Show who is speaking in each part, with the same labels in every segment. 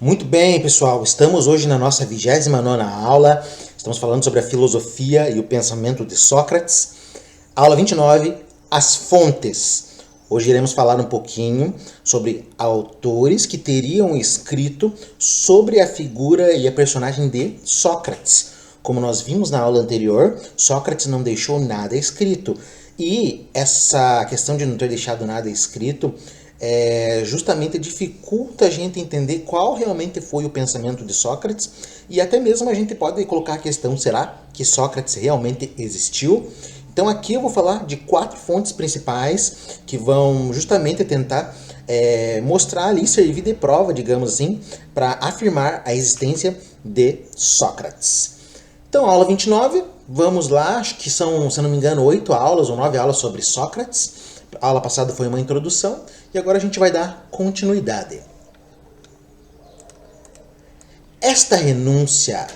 Speaker 1: Muito bem, pessoal. Estamos hoje na nossa 29ª aula. Estamos falando sobre a filosofia e o pensamento de Sócrates. Aula 29, as fontes. Hoje iremos falar um pouquinho sobre autores que teriam escrito sobre a figura e a personagem de Sócrates. Como nós vimos na aula anterior, Sócrates não deixou nada escrito. E essa questão de não ter deixado nada escrito justamente dificulta a gente entender qual realmente foi o pensamento de Sócrates, e até mesmo a gente pode colocar a questão: será que Sócrates realmente existiu? Então aqui eu vou falar de 4 fontes principais que vão justamente tentar mostrar ali, servir de prova, digamos assim, para afirmar a existência de Sócrates. Então, aula 29, vamos lá, acho que são, se não me engano, 8 aulas ou 9 aulas sobre Sócrates. A aula passada foi uma introdução e agora a gente vai dar continuidade. Esta renúncia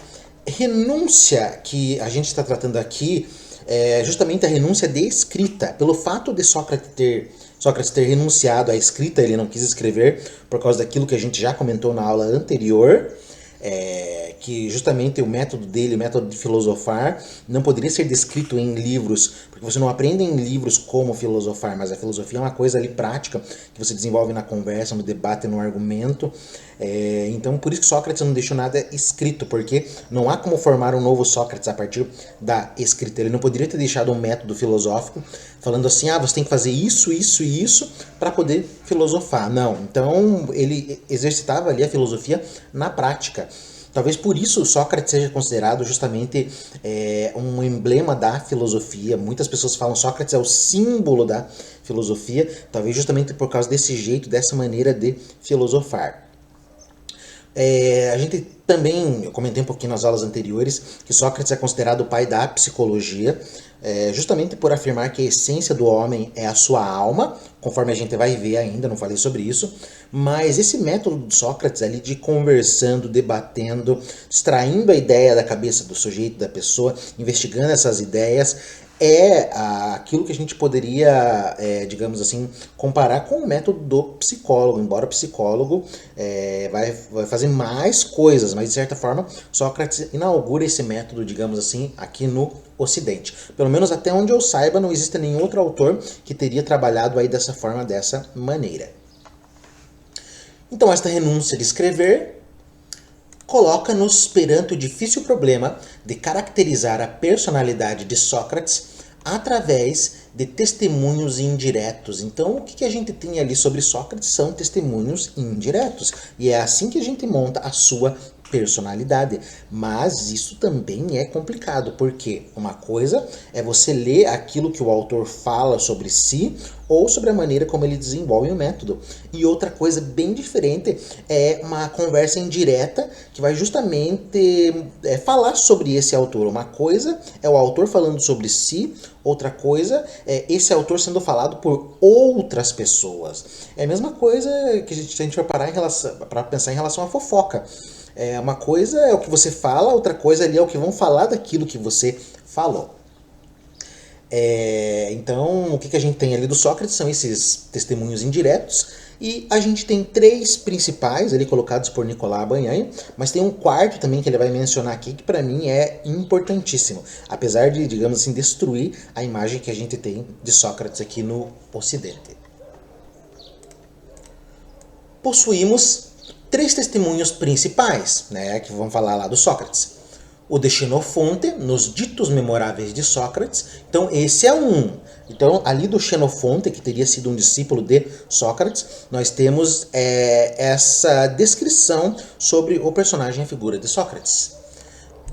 Speaker 1: que a gente está tratando aqui é justamente a renúncia de escrita. Pelo fato de Sócrates ter renunciado à escrita, ele não quis escrever por causa daquilo que a gente já comentou na aula anterior, que justamente o método dele, o método de filosofar, não poderia ser descrito em livros, porque você não aprende em livros como filosofar, mas a filosofia é uma coisa ali prática, que você desenvolve na conversa, no debate, no argumento. Então, por isso que Sócrates não deixou nada escrito, porque não há como formar um novo Sócrates a partir da escrita. Ele não poderia ter deixado um método filosófico falando assim: você tem que fazer isso, isso e isso para poder filosofar. Não. Então, ele exercitava ali a filosofia na prática. Talvez por isso Sócrates seja considerado justamente um emblema da filosofia. Muitas pessoas falam que Sócrates é o símbolo da filosofia, talvez justamente por causa desse jeito, dessa maneira de filosofar. A gente também, eu comentei um pouquinho nas aulas anteriores, que Sócrates é considerado o pai da psicologia, justamente por afirmar que a essência do homem é a sua alma, conforme a gente vai ver ainda, não falei sobre isso, mas esse método de Sócrates ali de conversando, debatendo, extraindo a ideia da cabeça do sujeito, da pessoa, investigando essas ideias, aquilo que a gente poderia, digamos assim, comparar com o método do psicólogo, embora o psicólogo vai fazer mais coisas, mas de certa forma Sócrates inaugura esse método, digamos assim, aqui no Ocidente. Pelo menos até onde eu saiba, não existe nenhum outro autor que teria trabalhado aí dessa forma, dessa maneira. Então, esta renúncia de escrever coloca-nos perante o difícil problema de caracterizar a personalidade de Sócrates através de testemunhos indiretos. Então, o que a gente tem ali sobre Sócrates são testemunhos indiretos. E é assim que a gente monta a sua personalidade. Mas isso também é complicado, porque uma coisa é você ler aquilo que o autor fala sobre si ou sobre a maneira como ele desenvolve o método. E outra coisa bem diferente é uma conversa indireta que vai justamente falar sobre esse autor. Uma coisa é o autor falando sobre si, outra coisa é esse autor sendo falado por outras pessoas. É a mesma coisa que a gente vai parar para pensar em relação à fofoca. Uma coisa é o que você fala, outra coisa ali é o que vão falar daquilo que você falou. Então, o que a gente tem ali do Sócrates são esses testemunhos indiretos, e a gente tem 3 principais ali colocados por Nicolas Banhain, mas tem um quarto também que ele vai mencionar aqui que para mim é importantíssimo, apesar de, digamos assim, destruir a imagem que a gente tem de Sócrates aqui no Ocidente. Possuímos 3 testemunhos principais, que vamos falar lá do Sócrates. O de Xenofonte, nos ditos memoráveis de Sócrates. Então, esse é um. Então, ali do Xenofonte, que teria sido um discípulo de Sócrates, nós temos essa descrição sobre o personagem e a figura de Sócrates.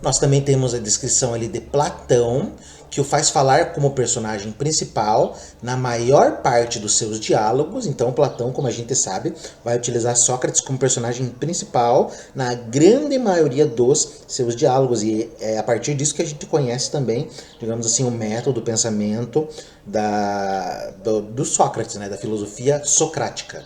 Speaker 1: Nós também temos a descrição ali de Platão, que o faz falar como personagem principal na maior parte dos seus diálogos. Então, Platão, como a gente sabe, vai utilizar Sócrates como personagem principal na grande maioria dos seus diálogos. E é a partir disso que a gente conhece também, digamos assim, o método, o pensamento do Sócrates, da filosofia socrática.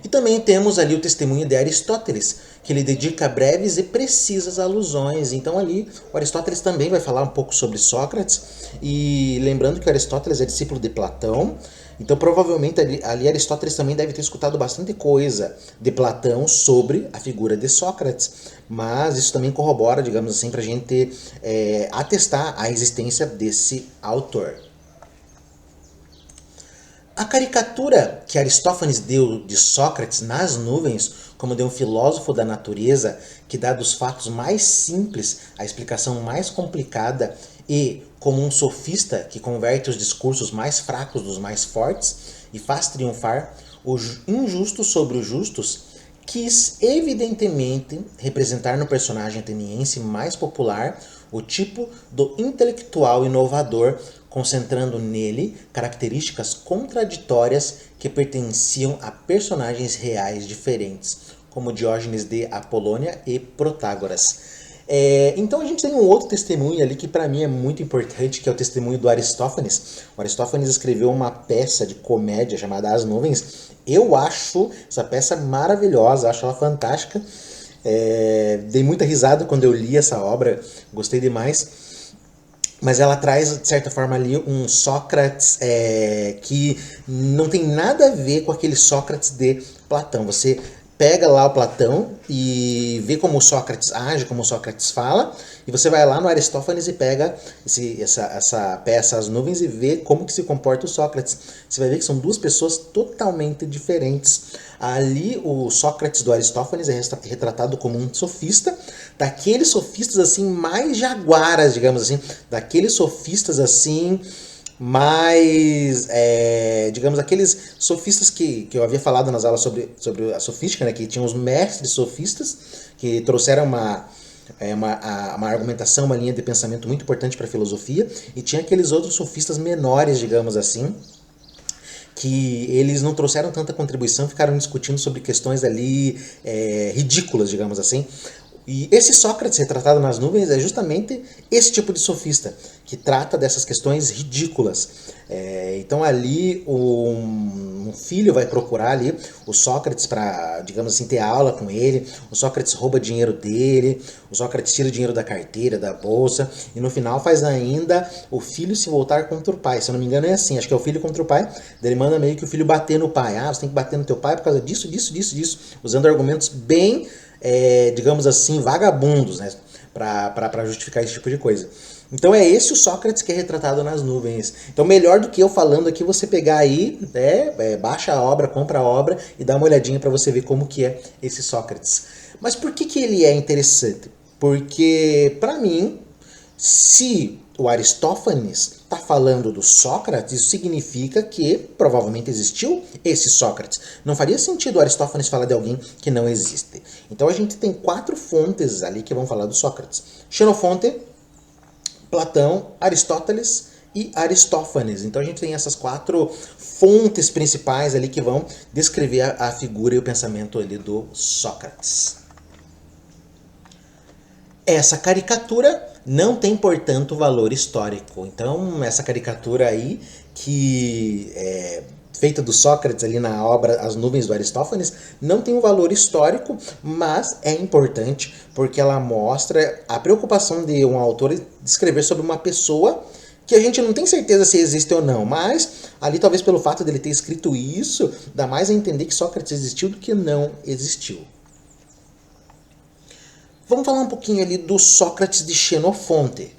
Speaker 1: E também temos ali o testemunho de Aristóteles, que ele dedica breves e precisas alusões. Então ali o Aristóteles também vai falar um pouco sobre Sócrates, e lembrando que o Aristóteles é discípulo de Platão, Então provavelmente ali Aristóteles também deve ter escutado bastante coisa de Platão sobre a figura de Sócrates, mas isso também corrobora, digamos assim, para a gente atestar a existência desse autor. A caricatura que Aristófanes deu de Sócrates nas nuvens, como de um filósofo da natureza que dá dos fatos mais simples a explicação mais complicada e como um sofista que converte os discursos mais fracos dos mais fortes e faz triunfar o injusto sobre os justos, quis evidentemente representar no personagem ateniense mais popular o tipo do intelectual inovador, concentrando nele características contraditórias que pertenciam a personagens reais diferentes, como Diógenes de Apolônia e Protágoras. Então a gente tem um outro testemunho ali que para mim é muito importante, que é o testemunho do Aristófanes. O Aristófanes escreveu uma peça de comédia chamada As Nuvens. Eu acho essa peça maravilhosa, acho ela fantástica. Dei muita risada quando eu li essa obra, gostei demais. Mas ela traz, de certa forma, ali um Sócrates que não tem nada a ver com aquele Sócrates de Platão. Você pega lá o Platão e vê como o Sócrates age, como o Sócrates fala, e você vai lá no Aristófanes e pega essa peça, As Nuvens, e vê como que se comporta o Sócrates. Você vai ver que são duas pessoas totalmente diferentes. Ali o Sócrates do Aristófanes é retratado como um sofista, daqueles sofistas assim mais jaguaras, digamos assim, daqueles sofistas assim mais, digamos, aqueles sofistas que eu havia falado nas aulas sobre a sofística, né, que tinham os mestres sofistas, que trouxeram uma argumentação, uma linha de pensamento muito importante para a filosofia, e tinha aqueles outros sofistas menores, digamos assim, que eles não trouxeram tanta contribuição, ficaram discutindo sobre questões ali ridículas, digamos assim. E esse Sócrates retratado nas nuvens é justamente esse tipo de sofista, que trata dessas questões ridículas. Então ali um filho vai procurar ali o Sócrates para, digamos assim, ter aula com ele. O Sócrates rouba dinheiro dele, o Sócrates tira o dinheiro da carteira, da bolsa, e no final faz ainda o filho se voltar contra o pai. Se eu não me engano é assim, acho que é o filho contra o pai. Ele manda meio que o filho bater no pai. Você tem que bater no teu pai por causa disso, usando argumentos bem, digamos assim, vagabundos, né, para justificar esse tipo de coisa. Então é esse o Sócrates que é retratado nas nuvens. Então melhor do que eu falando aqui, você pegar aí, baixa a obra, compra a obra e dá uma olhadinha para você ver como que é esse Sócrates. Mas por que ele é interessante? Porque, para mim, se o Aristófanes está falando do Sócrates, isso significa que provavelmente existiu esse Sócrates. Não faria sentido o Aristófanes falar de alguém que não existe. Então a gente tem 4 fontes ali que vão falar do Sócrates: Xenofonte, Platão, Aristóteles e Aristófanes. Então a gente tem essas 4 fontes principais ali que vão descrever a figura e o pensamento ali do Sócrates. Essa caricatura não tem, portanto, valor histórico. Então, essa caricatura aí, que é feita do Sócrates ali na obra As Nuvens do Aristófanes, não tem um valor histórico, mas é importante porque ela mostra a preocupação de um autor de escrever sobre uma pessoa que a gente não tem certeza se existe ou não, mas ali talvez pelo fato dele ter escrito isso, dá mais a entender que Sócrates existiu do que não existiu. Vamos falar um pouquinho ali do Sócrates de Xenofonte.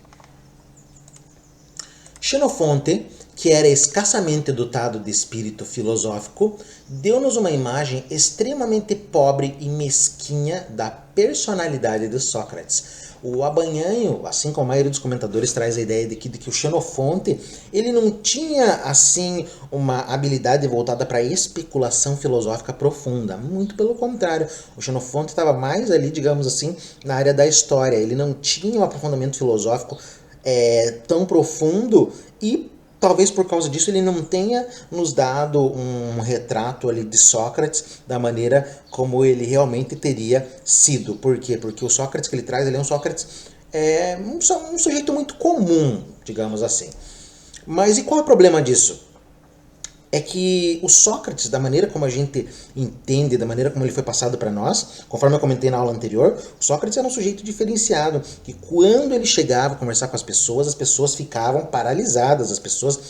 Speaker 1: Xenofonte, que era escassamente dotado de espírito filosófico, deu-nos uma imagem extremamente pobre e mesquinha da personalidade de Sócrates. O Abanhanho, assim como a maioria dos comentadores, traz a ideia de que o Xenofonte ele não tinha assim uma habilidade voltada para especulação filosófica profunda. Muito pelo contrário, o Xenofonte estava mais ali, digamos assim, na área da história. Ele não tinha um aprofundamento filosófico tão profundo e talvez por causa disso ele não tenha nos dado um retrato ali de Sócrates da maneira como ele realmente teria sido. Por quê? Porque o Sócrates que ele traz, ele é um Sócrates, um sujeito muito comum, digamos assim. Mas e qual é o problema disso? é que o Sócrates, da maneira como a gente entende, da maneira como ele foi passado para nós, conforme eu comentei na aula anterior, o Sócrates era um sujeito diferenciado, que quando ele chegava a conversar com as pessoas ficavam paralisadas, as pessoas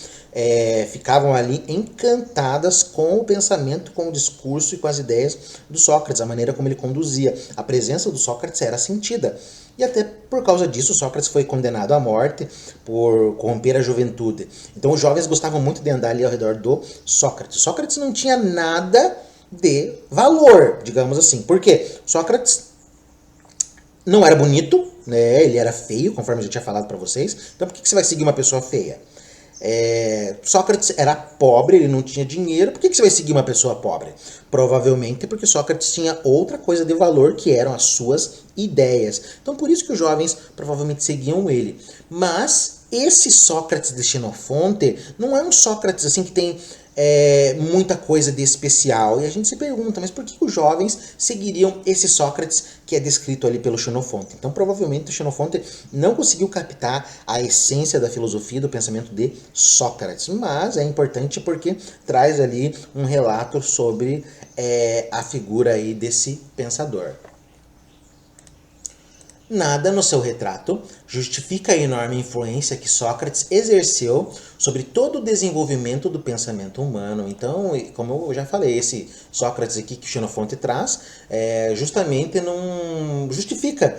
Speaker 1: ficavam ali encantadas com o pensamento, com o discurso e com as ideias do Sócrates, a maneira como ele conduzia. A presença do Sócrates era sentida. E até por causa disso, Sócrates foi condenado à morte por corromper a juventude. Então os jovens gostavam muito de andar ali ao redor do Sócrates. Sócrates não tinha nada de valor, digamos assim. Por quê? Sócrates não era bonito, né? Ele era feio, conforme eu já tinha falado para vocês. Então por que você vai seguir uma pessoa feia? Sócrates era pobre, ele não tinha dinheiro. Por que você vai seguir uma pessoa pobre? Provavelmente porque Sócrates tinha outra coisa de valor, que eram as suas ideias. Então por isso que os jovens provavelmente seguiam ele. Mas esse Sócrates de Xenofonte não é um Sócrates assim que tem muita coisa de especial. E a gente se pergunta, mas por que os jovens seguiriam esse Sócrates que é descrito ali pelo Xenofonte? Então provavelmente o Xenofonte não conseguiu captar a essência da filosofia do pensamento de Sócrates, mas é importante porque traz ali um relato sobre a figura aí desse pensador. Nada no seu retrato justifica a enorme influência que Sócrates exerceu sobre todo o desenvolvimento do pensamento humano. Então, como eu já falei, esse Sócrates aqui que Xenofonte traz, justamente não justifica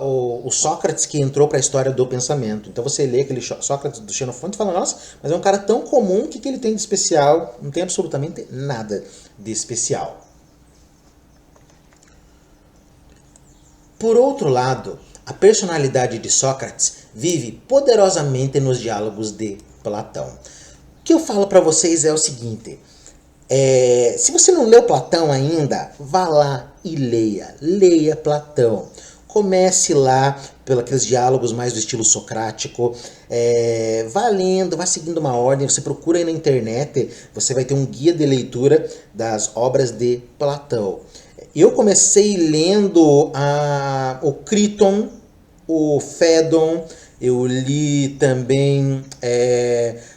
Speaker 1: o Sócrates que entrou para a história do pensamento. Então você lê aquele Sócrates do Xenofonte e fala, nossa, mas é um cara tão comum, o que ele tem de especial? Não tem absolutamente nada de especial. Por outro lado, a personalidade de Sócrates vive poderosamente nos diálogos de Platão. O que eu falo para vocês é o seguinte, se você não leu Platão ainda, vá lá e leia Platão. Comece lá pelos aqueles diálogos mais do estilo socrático, vá lendo, vá seguindo uma ordem, você procura aí na internet, você vai ter um guia de leitura das obras de Platão. Eu comecei lendo o Criton, o Fédon, eu li também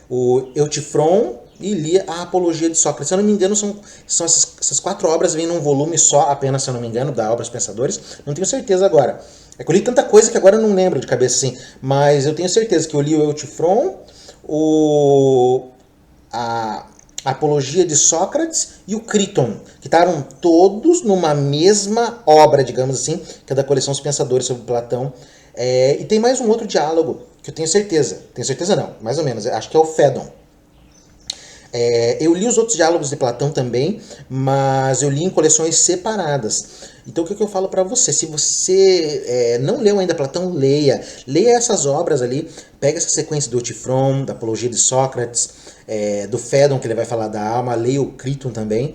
Speaker 1: o Eutifron e li a Apologia de Sócrates. Se eu não me engano, são essas 4 obras, vêm num volume só, apenas, se eu não me engano, da Obras Pensadores. Não tenho certeza agora. É que eu li tanta coisa que agora eu não lembro de cabeça assim, mas eu tenho certeza que eu li o Eutifron, a Apologia de Sócrates e o Criton, que estavam todos numa mesma obra, digamos assim, que é da coleção Os Pensadores sobre Platão. E tem mais um outro diálogo, que eu tenho certeza não, mais ou menos, acho que é o Fédon. Eu li os outros diálogos de Platão também, mas eu li em coleções separadas. Então o que eu falo para você? Se você não leu ainda Platão, leia essas obras ali, pega essa sequência do Eutifron, da Apologia de Sócrates, do Fédon, que ele vai falar da alma, leia o Criton também,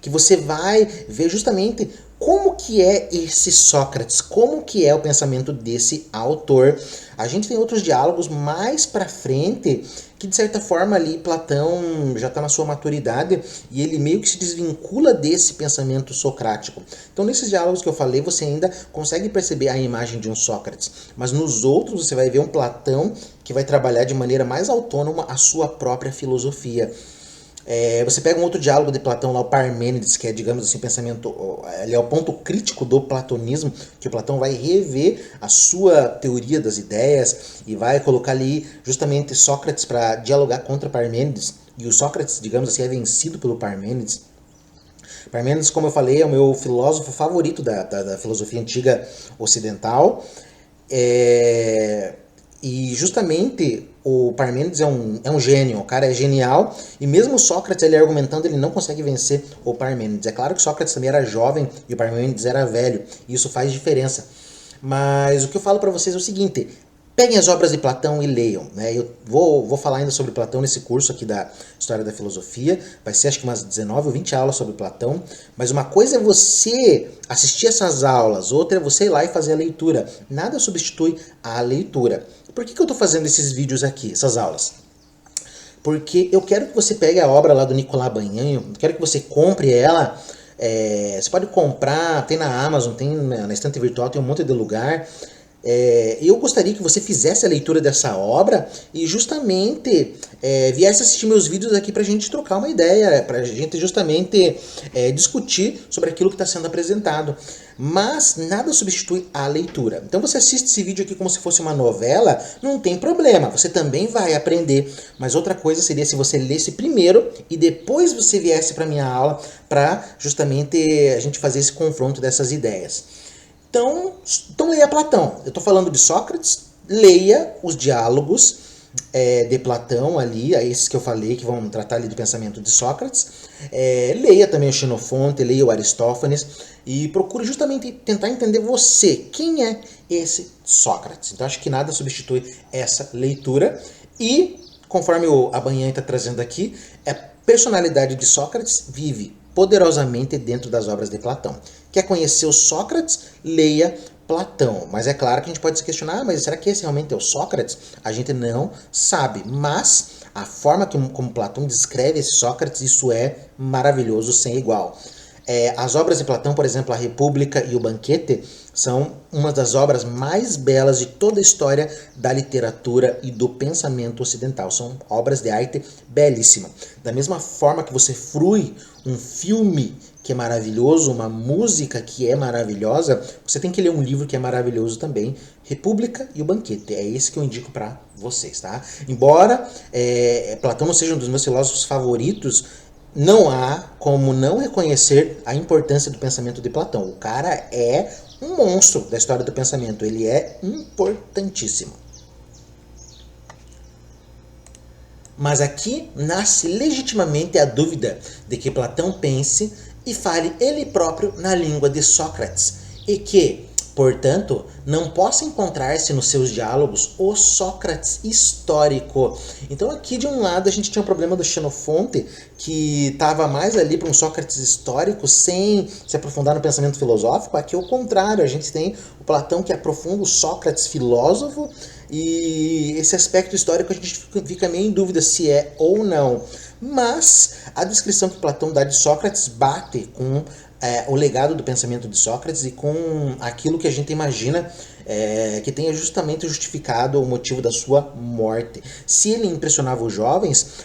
Speaker 1: que você vai ver justamente como que é esse Sócrates, como que é o pensamento desse autor. A gente tem outros diálogos mais pra frente que, de certa forma, ali Platão já está na sua maturidade e ele meio que se desvincula desse pensamento socrático. Então, nesses diálogos que eu falei, você ainda consegue perceber a imagem de um Sócrates, mas nos outros você vai ver um Platão que vai trabalhar de maneira mais autônoma a sua própria filosofia. Você pega um outro diálogo de Platão lá, o Parmênides, que é, digamos assim, pensamento, ele é o ponto crítico do platonismo, que o Platão vai rever a sua teoria das ideias e vai colocar ali justamente Sócrates para dialogar contra Parmênides, e o Sócrates, digamos assim, é vencido pelo Parmênides. Parmênides, como eu falei, é o meu filósofo favorito da filosofia antiga ocidental, e justamente o Parmênides é um gênio, o cara é genial, e mesmo Sócrates, ele argumentando, ele não consegue vencer o Parmênides. É claro que Sócrates também era jovem e o Parmênides era velho, e isso faz diferença. Mas o que eu falo para vocês é o seguinte, peguem as obras de Platão e leiam. Eu vou falar ainda sobre Platão nesse curso aqui da História da Filosofia, vai ser acho que umas 19 ou 20 aulas sobre Platão, mas uma coisa é você assistir essas aulas, outra é você ir lá e fazer a leitura. Nada substitui a leitura. Por que eu estou fazendo esses vídeos aqui, essas aulas? Porque eu quero que você pegue a obra lá do Nicolas Banhanho, quero que você compre ela, você pode comprar, tem na Amazon, tem na estante virtual, tem um monte de lugar. eu gostaria que você fizesse a leitura dessa obra e justamente viesse assistir meus vídeos aqui pra gente trocar uma ideia, pra gente justamente discutir sobre aquilo que está sendo apresentado. Mas nada substitui a leitura. Então você assiste esse vídeo aqui como se fosse uma novela, não tem problema, você também vai aprender. Mas outra coisa seria se você lesse primeiro e depois você viesse para minha aula para justamente a gente fazer esse confronto dessas ideias. Então leia Platão. Eu estou falando de Sócrates, leia os diálogos de Platão ali, esses que eu falei, que vão tratar ali do pensamento de Sócrates. Leia também o Xenofonte, leia o Aristófanes e procure justamente tentar entender você, quem é esse Sócrates. Então acho que nada substitui essa leitura e, conforme a Banhan está trazendo aqui, a personalidade de Sócrates vive poderosamente dentro das obras de Platão. Quer conhecer o Sócrates? Leia Platão. Mas é claro que a gente pode se questionar, mas será que esse realmente é o Sócrates? A gente não sabe, mas a forma como Platão descreve esse Sócrates, isso é maravilhoso, sem igual. As obras de Platão, por exemplo, a República e o Banquete, são uma das obras mais belas de toda a história da literatura e do pensamento ocidental. São obras de arte belíssima. Da mesma forma que você frui um filme que é maravilhoso, uma música que é maravilhosa, você tem que ler um livro que é maravilhoso também, República e o Banquete. É esse que eu indico para vocês, tá? Embora Platão não seja um dos meus filósofos favoritos, não há como não reconhecer a importância do pensamento de Platão. O cara é um monstro da história do pensamento, ele é importantíssimo. Mas aqui nasce legitimamente a dúvida de que Platão pense e fale ele próprio na língua de Sócrates, e que, portanto, não possa encontrar-se nos seus diálogos o Sócrates histórico. Então aqui de um lado a gente tinha o problema do Xenofonte, que estava mais ali para um Sócrates histórico, sem se aprofundar no pensamento filosófico. Aqui é o contrário, a gente tem o Platão que aprofunda o Sócrates filósofo, e esse aspecto histórico a gente fica meio em dúvida se é ou não. Mas a descrição que Platão dá de Sócrates bate com o legado do pensamento de Sócrates e com aquilo que a gente imagina que tenha justamente justificado o motivo da sua morte. Se ele impressionava os jovens,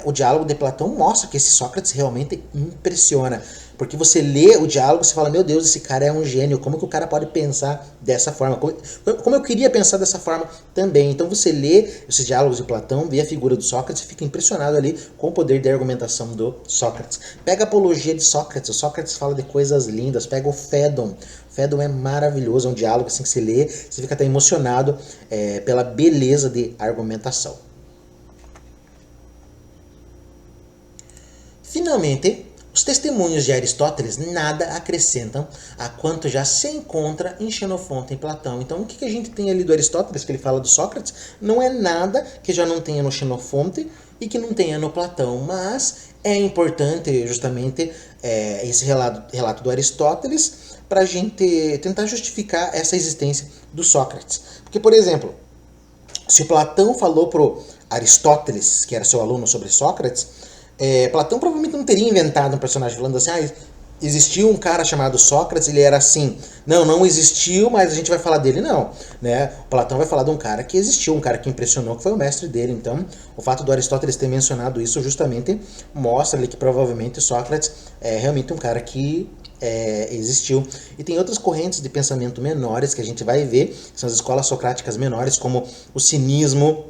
Speaker 1: o diálogo de Platão mostra que esse Sócrates realmente impressiona. Porque você lê o diálogo e você fala, meu Deus, esse cara é um gênio, como que o cara pode pensar dessa forma? Como eu queria pensar dessa forma também. Então você lê esses diálogos de Platão, vê a figura do Sócrates e fica impressionado ali com o poder de argumentação do Sócrates. Pega a apologia de Sócrates, o Sócrates fala de coisas lindas, pega o Fédon. Fédon é maravilhoso, é um diálogo assim que você lê, você fica até emocionado pela beleza de argumentação. Finalmente, os testemunhos de Aristóteles nada acrescentam a quanto já se encontra em Xenofonte e Platão. Então, o que a gente tem ali do Aristóteles, que ele fala do Sócrates, não é nada que já não tenha no Xenofonte e que não tenha no Platão. Mas é importante, justamente, esse relato do Aristóteles para a gente tentar justificar essa existência do Sócrates. Porque, por exemplo, se Platão falou para o Aristóteles, que era seu aluno, sobre Sócrates, Platão provavelmente não teria inventado um personagem falando assim, existiu um cara chamado Sócrates, ele era assim. Não existiu, mas a gente vai falar dele, não. Né? O Platão vai falar de um cara que existiu, um cara que impressionou, que foi o mestre dele. Então, o fato do Aristóteles ter mencionado isso justamente mostra ali que provavelmente Sócrates é realmente um cara que existiu. E tem outras correntes de pensamento menores que a gente vai ver, que são as escolas socráticas menores, como o cinismo,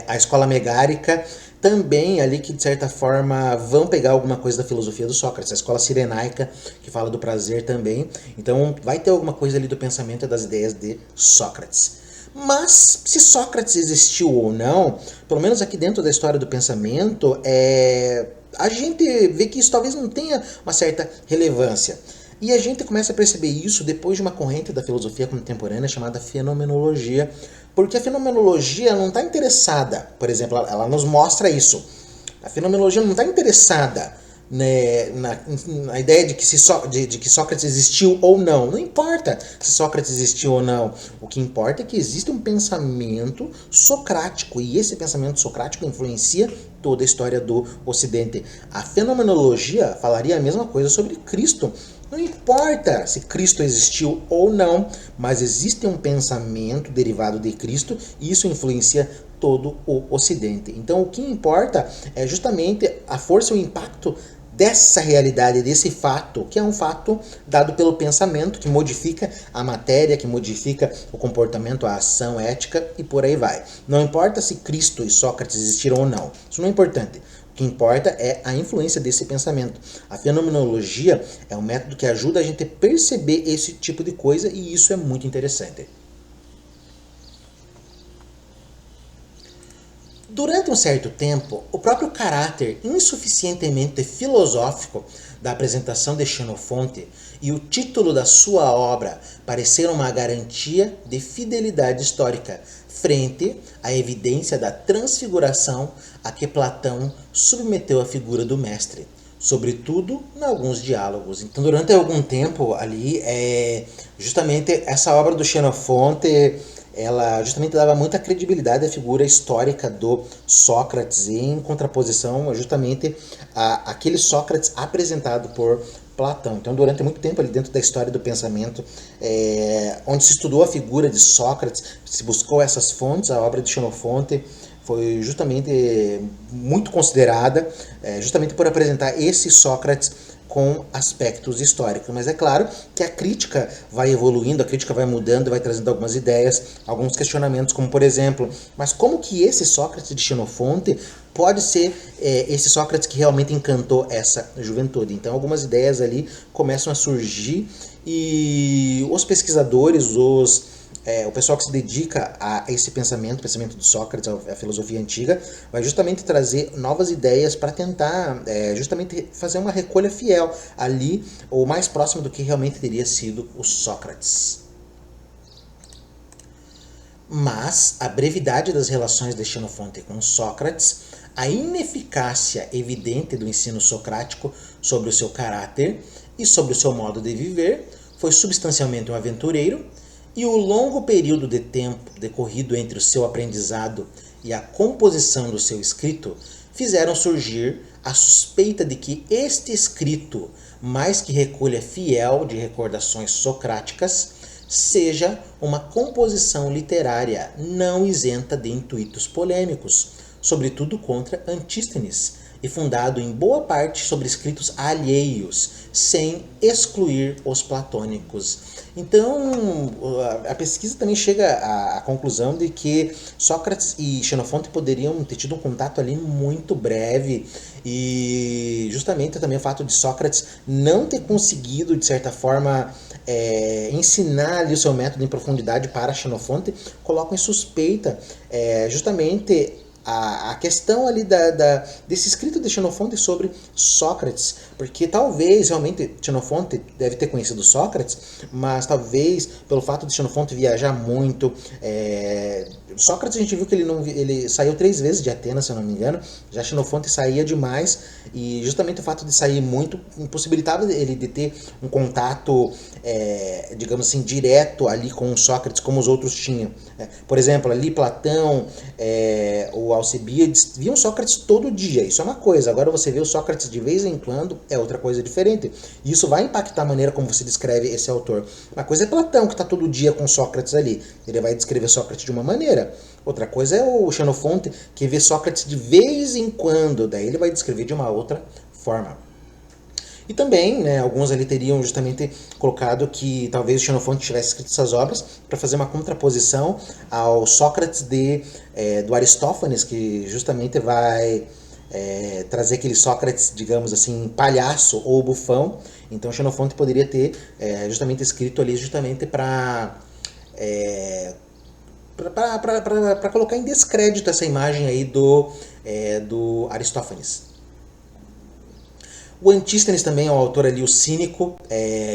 Speaker 1: a escola megárica, também ali que de certa forma vão pegar alguma coisa da filosofia do Sócrates, a escola cirenaica, que fala do prazer também. Então vai ter alguma coisa ali do pensamento e das ideias de Sócrates. Mas se Sócrates existiu ou não, pelo menos aqui dentro da história do pensamento, a gente vê que isso talvez não tenha uma certa relevância. E a gente começa a perceber isso depois de uma corrente da filosofia contemporânea chamada fenomenologia, porque a fenomenologia não está interessada, por exemplo, ela nos mostra isso. A fenomenologia não está interessada na ideia de que Sócrates existiu ou não. Não importa se Sócrates existiu ou não. O que importa é que existe um pensamento socrático, e esse pensamento socrático influencia toda a história do Ocidente. A fenomenologia falaria a mesma coisa sobre Cristo. Não importa se Cristo existiu ou não, mas existe um pensamento derivado de Cristo e isso influencia todo o Ocidente. Então o que importa é justamente a força e o impacto dessa realidade, desse fato, que é um fato dado pelo pensamento, que modifica a matéria, que modifica o comportamento, a ação, a ética e por aí vai. Não importa se Cristo e Sócrates existiram ou não, isso não é importante. O que importa é a influência desse pensamento. A fenomenologia é um método que ajuda a gente a perceber esse tipo de coisa e isso é muito interessante. Durante um certo tempo, o próprio caráter insuficientemente filosófico da apresentação de Xenofonte e o título da sua obra pareceram uma garantia de fidelidade histórica frente à evidência da transfiguração a que Platão submeteu a figura do mestre, sobretudo em alguns diálogos. Então, durante algum tempo ali, justamente essa obra do Xenofonte ela justamente dava muita credibilidade à figura histórica do Sócrates em contraposição justamente àquele Sócrates apresentado por Platão. Então, durante muito tempo ali dentro da história do pensamento, onde se estudou a figura de Sócrates, se buscou essas fontes, a obra de Xenofonte foi justamente muito considerada, justamente por apresentar esse Sócrates com aspectos históricos. Mas é claro que a crítica vai evoluindo, a crítica vai mudando, vai trazendo algumas ideias, alguns questionamentos, como por exemplo, mas como que esse Sócrates de Xenofonte pode ser esse Sócrates que realmente encantou essa juventude? Então algumas ideias ali começam a surgir e os pesquisadores, o pessoal que se dedica a esse pensamento de Sócrates, a filosofia antiga, vai justamente trazer novas ideias para tentar justamente fazer uma recolha fiel ali, ou mais próximo do que realmente teria sido o Sócrates. Mas a brevidade das relações de Xenofonte com Sócrates, a ineficácia evidente do ensino socrático sobre o seu caráter e sobre o seu modo de viver, foi substancialmente um aventureiro, e o longo período de tempo decorrido entre o seu aprendizado e a composição do seu escrito fizeram surgir a suspeita de que este escrito, mais que recolha fiel de recordações socráticas, seja uma composição literária não isenta de intuitos polêmicos, sobretudo contra Antístenes, e fundado em boa parte sobre escritos alheios, sem excluir os platônicos. Então, a pesquisa também chega à conclusão de que Sócrates e Xenofonte poderiam ter tido um contato ali muito breve e justamente também o fato de Sócrates não ter conseguido, de certa forma, ensinar ali o seu método em profundidade para Xenofonte, coloca em suspeita justamente a questão ali desse escrito de Xenofonte sobre Sócrates, porque talvez realmente Xenofonte deve ter conhecido Sócrates, mas talvez pelo fato de Xenofonte viajar muito, Sócrates a gente viu que ele saiu 3 vezes de Atenas, se eu não me engano, já Xenofonte saía demais e justamente o fato de sair muito impossibilitava ele de ter um contato, digamos assim, direto ali com Sócrates como os outros tinham. Por exemplo, ali Platão, o Alcibíades viam Sócrates todo dia, isso é uma coisa. Agora você vê o Sócrates de vez em quando é outra coisa diferente. E isso vai impactar a maneira como você descreve esse autor. Uma coisa é Platão, que está todo dia com Sócrates ali. Ele vai descrever Sócrates de uma maneira. Outra coisa é o Xenofonte, que vê Sócrates de vez em quando. Daí ele vai descrever de uma outra forma. E também, alguns ali teriam justamente colocado que talvez o Xenofonte tivesse escrito essas obras para fazer uma contraposição ao Sócrates do Aristófanes, que justamente vai trazer aquele Sócrates, digamos assim, palhaço ou bufão. Então Xenofonte poderia ter justamente escrito ali justamente para colocar em descrédito essa imagem aí do Aristófanes. O Antístenes também é um autor ali, o cínico,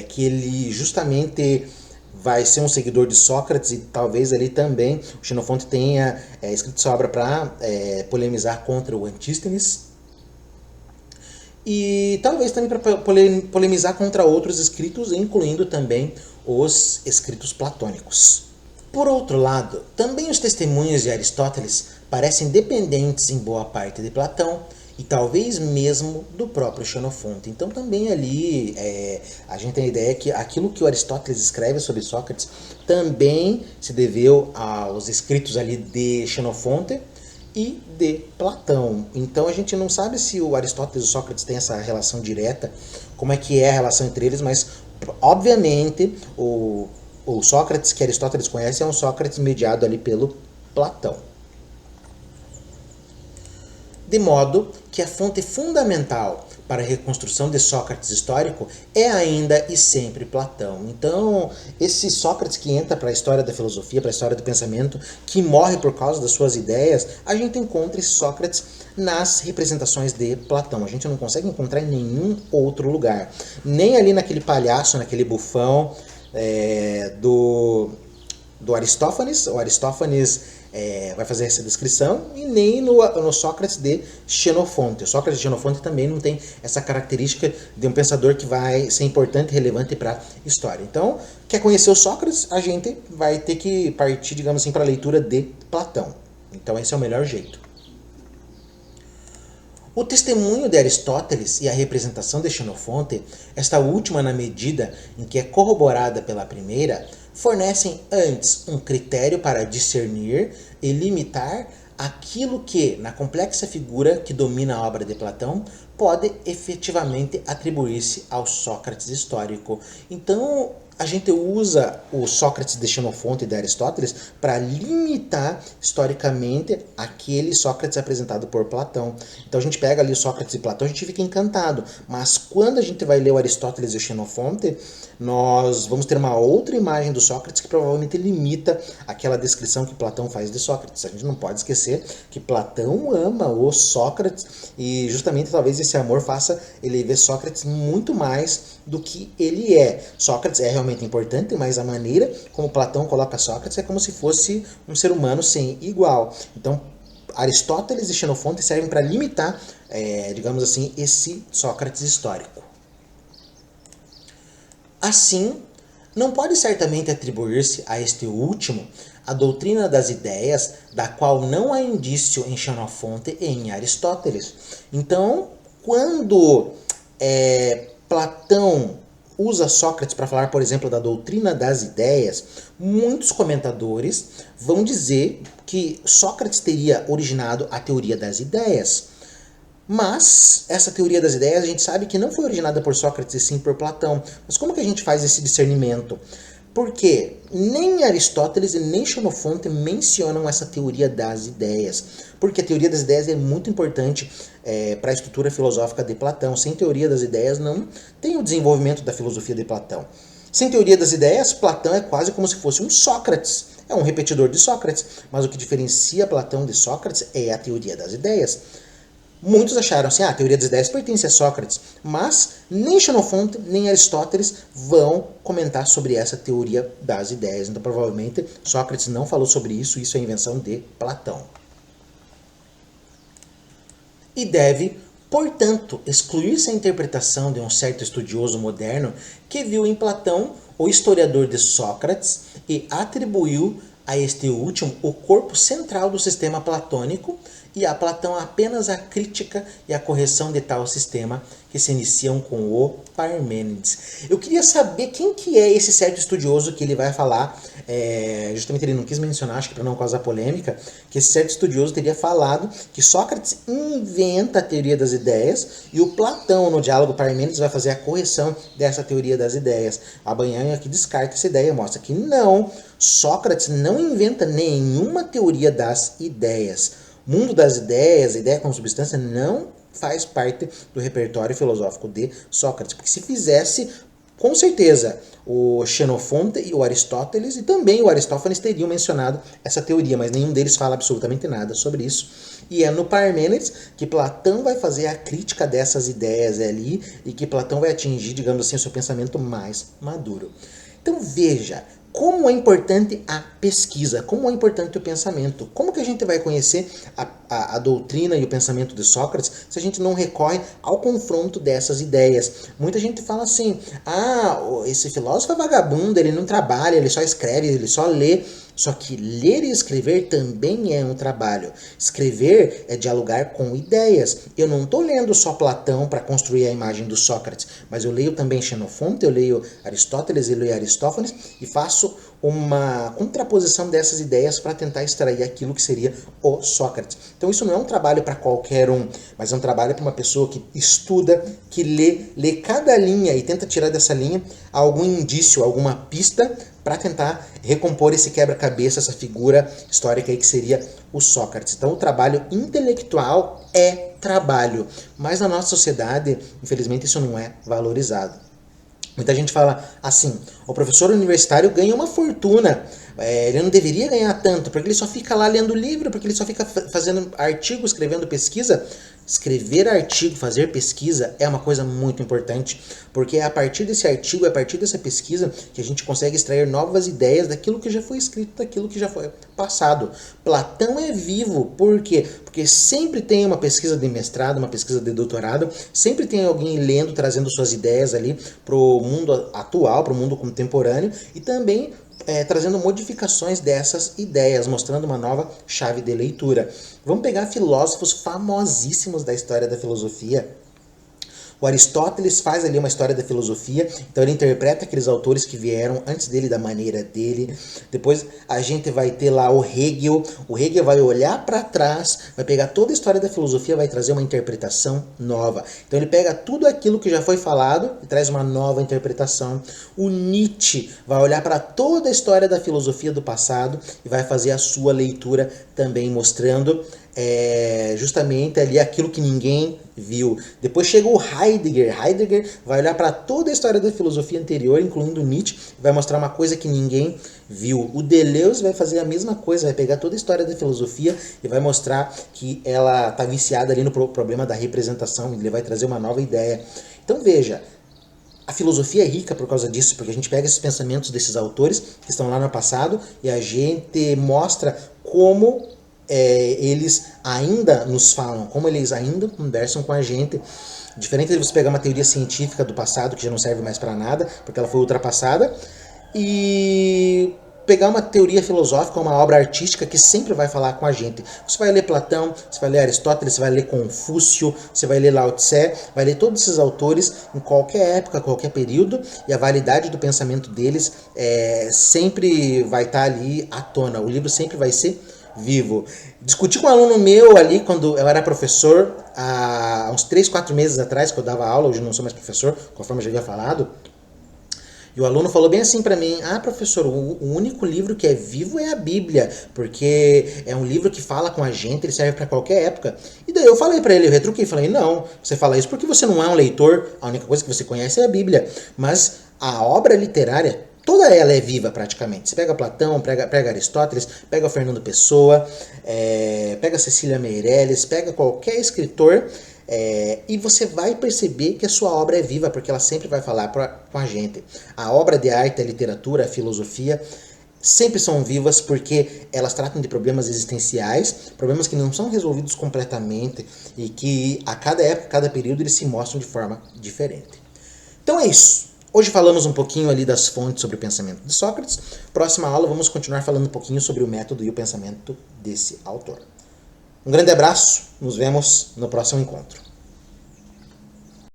Speaker 1: que ele justamente vai ser um seguidor de Sócrates e talvez ali também o Xenofonte tenha escrito sua obra para polemizar contra o Antístenes. E talvez também para polemizar contra outros escritos, incluindo também os escritos platônicos. Por outro lado, também os testemunhos de Aristóteles parecem dependentes em boa parte de Platão, e talvez mesmo do próprio Xenofonte. Então também ali a gente tem a ideia que aquilo que o Aristóteles escreve sobre Sócrates também se deveu aos escritos ali de Xenofonte e de Platão. Então a gente não sabe se o Aristóteles e o Sócrates têm essa relação direta, como é que é a relação entre eles, mas obviamente o Sócrates que Aristóteles conhece é um Sócrates mediado ali pelo Platão. De modo que a fonte fundamental para a reconstrução de Sócrates histórico é ainda e sempre Platão. Então, esse Sócrates que entra para a história da filosofia, para a história do pensamento, que morre por causa das suas ideias, a gente encontra esse Sócrates nas representações de Platão. A gente não consegue encontrar em nenhum outro lugar. Nem ali naquele palhaço, naquele bufão do Aristófanes. O Aristófanes vai fazer essa descrição, e nem no Sócrates de Xenofonte. O Sócrates de Xenofonte também não tem essa característica de um pensador que vai ser importante e relevante para a história. Então, quer conhecer o Sócrates, a gente vai ter que partir, digamos assim, para a leitura de Platão. Então esse é o melhor jeito. O testemunho de Aristóteles e a representação de Xenofonte, esta última na medida em que é corroborada pela primeira, fornecem antes um critério para discernir e limitar aquilo que, na complexa figura que domina a obra de Platão, pode efetivamente atribuir-se ao Sócrates histórico. Então, a gente usa o Sócrates de Xenofonte e de Aristóteles para limitar historicamente aquele Sócrates apresentado por Platão. Então a gente pega ali o Sócrates e Platão, a gente fica encantado. Mas quando a gente vai ler o Aristóteles e o Xenofonte, nós vamos ter uma outra imagem do Sócrates que provavelmente limita aquela descrição que Platão faz de Sócrates. A gente não pode esquecer que Platão ama o Sócrates e justamente talvez esse amor faça ele ver Sócrates muito mais do que ele é. Sócrates é realmente importante, mas a maneira como Platão coloca Sócrates é como se fosse um ser humano sem igual. Então, Aristóteles e Xenofonte servem para limitar, digamos assim, esse Sócrates histórico. Assim, não pode certamente atribuir-se a este último a doutrina das ideias, da qual não há indício em Xenofonte e em Aristóteles. Então, quando Platão usa Sócrates para falar, por exemplo, da doutrina das ideias, muitos comentadores vão dizer que Sócrates teria originado a teoria das ideias. Mas essa teoria das ideias a gente sabe que não foi originada por Sócrates e sim por Platão. Mas como que a gente faz esse discernimento? Porque nem Aristóteles e nem Xenofonte mencionam essa teoria das ideias. Porque a teoria das ideias é muito importante para a estrutura filosófica de Platão. Sem teoria das ideias não tem o desenvolvimento da filosofia de Platão. Sem teoria das ideias, Platão é quase como se fosse um Sócrates. É um repetidor de Sócrates. Mas o que diferencia Platão de Sócrates é a teoria das ideias. Muitos acharam assim, a teoria das ideias pertence a Sócrates, mas nem Xenofonte nem Aristóteles vão comentar sobre essa teoria das ideias. Então, provavelmente, Sócrates não falou sobre isso, isso é invenção de Platão. E deve, portanto, excluir-se a interpretação de um certo estudioso moderno que viu em Platão o historiador de Sócrates e atribuiu a este último o corpo central do sistema platônico e a Platão apenas a crítica e a correção de tal sistema que se iniciam com o Parmênides. Eu queria saber quem que é esse certo estudioso que ele vai falar, justamente ele não quis mencionar, acho que para não causar polêmica, que esse certo estudioso teria falado que Sócrates inventa a teoria das ideias e o Platão, no diálogo Parmênides, vai fazer a correção dessa teoria das ideias. A Banhanha aqui descarta essa ideia, mostra que não, Sócrates não inventa nenhuma teoria das ideias. O mundo das ideias, a ideia como substância, não faz parte do repertório filosófico de Sócrates. Porque se fizesse, com certeza, o Xenofonte e o Aristóteles e também o Aristófanes teriam mencionado essa teoria, mas nenhum deles fala absolutamente nada sobre isso. E é no Parmênides que Platão vai fazer a crítica dessas ideias ali e que Platão vai atingir, digamos assim, o seu pensamento mais maduro. Então veja, como é importante a pesquisa, como é importante o pensamento. Como que a gente vai conhecer a doutrina e o pensamento de Sócrates se a gente não recorre ao confronto dessas ideias? Muita gente fala assim, esse filósofo é vagabundo, ele não trabalha, ele só escreve, ele só lê Só que ler e escrever também é um trabalho. Escrever é dialogar com ideias. Eu não estou lendo só Platão para construir a imagem do Sócrates, mas eu leio também Xenofonte, eu leio Aristóteles, eu leio Aristófanes e faço uma contraposição dessas ideias para tentar extrair aquilo que seria o Sócrates. Então isso não é um trabalho para qualquer um, mas é um trabalho para uma pessoa que estuda, que lê cada linha e tenta tirar dessa linha algum indício, alguma pista para tentar recompor esse quebra-cabeça, essa figura histórica aí que seria o Sócrates. Então o trabalho intelectual é trabalho, mas na nossa sociedade, infelizmente, isso não é valorizado. Muita gente fala assim, o professor universitário ganha uma fortuna, ele não deveria ganhar tanto, porque ele só fica lá lendo livro, porque ele só fica fazendo artigo, escrevendo pesquisa. Escrever artigo, fazer pesquisa é uma coisa muito importante, porque é a partir desse artigo, é a partir dessa pesquisa que a gente consegue extrair novas ideias daquilo que já foi escrito, daquilo que já foi passado. Platão é vivo, por quê? Porque sempre tem uma pesquisa de mestrado, uma pesquisa de doutorado, sempre tem alguém lendo, trazendo suas ideias ali para o mundo atual, para o mundo contemporâneo e também trazendo modificações dessas ideias, mostrando uma nova chave de leitura. Vamos pegar filósofos famosíssimos da história da filosofia. O Aristóteles faz ali uma história da filosofia, então ele interpreta aqueles autores que vieram antes dele da maneira dele. Depois a gente vai ter lá o Hegel vai olhar para trás, vai pegar toda a história da filosofia, vai trazer uma interpretação nova. Então ele pega tudo aquilo que já foi falado e traz uma nova interpretação. O Nietzsche vai olhar para toda a história da filosofia do passado e vai fazer a sua leitura também, mostrando justamente ali aquilo que ninguém viu. Depois chega o Heidegger vai olhar para toda a história da filosofia anterior, incluindo Nietzsche, e vai mostrar uma coisa que ninguém viu. O Deleuze vai fazer a mesma coisa, vai pegar toda a história da filosofia e vai mostrar que ela está viciada ali no problema da representação, ele vai trazer uma nova ideia. Então veja, a filosofia é rica por causa disso, porque a gente pega esses pensamentos desses autores que estão lá no passado e a gente mostra como eles ainda nos falam, como eles ainda conversam com a gente. Diferente de você pegar uma teoria científica do passado que já não serve mais para nada, porque ela foi ultrapassada, e pegar uma teoria filosófica, uma obra artística que sempre vai falar com a gente. Você vai ler Platão, você vai ler Aristóteles, você vai ler Confúcio, você vai ler Lao Tse, vai ler todos esses autores em qualquer época, qualquer período, e a validade do pensamento deles sempre vai estar ali à tona. O livro sempre vai ser vivo. Discuti com um aluno meu ali quando eu era professor, há uns 3, 4 meses atrás, que eu dava aula, hoje não sou mais professor, conforme eu já havia falado. E o aluno falou bem assim para mim: ah, professor, o único livro que é vivo é a Bíblia, porque é um livro que fala com a gente, ele serve para qualquer época. E daí eu falei para ele, eu retruquei, falei: não, você fala isso porque você não é um leitor, a única coisa que você conhece é a Bíblia. Mas a obra literária, toda ela é viva praticamente. Você pega Platão, pega Aristóteles, pega o Fernando Pessoa, pega Cecília Meirelles, pega qualquer escritor, e você vai perceber que a sua obra é viva, porque ela sempre vai falar com a gente. A obra de arte, a literatura, a filosofia sempre são vivas porque elas tratam de problemas existenciais, problemas que não são resolvidos completamente e que a cada época, cada período, eles se mostram de forma diferente. Então é isso. Hoje falamos um pouquinho ali das fontes sobre o pensamento de Sócrates. Próxima aula vamos continuar falando um pouquinho sobre o método e o pensamento desse autor. Um grande abraço, nos vemos no próximo encontro.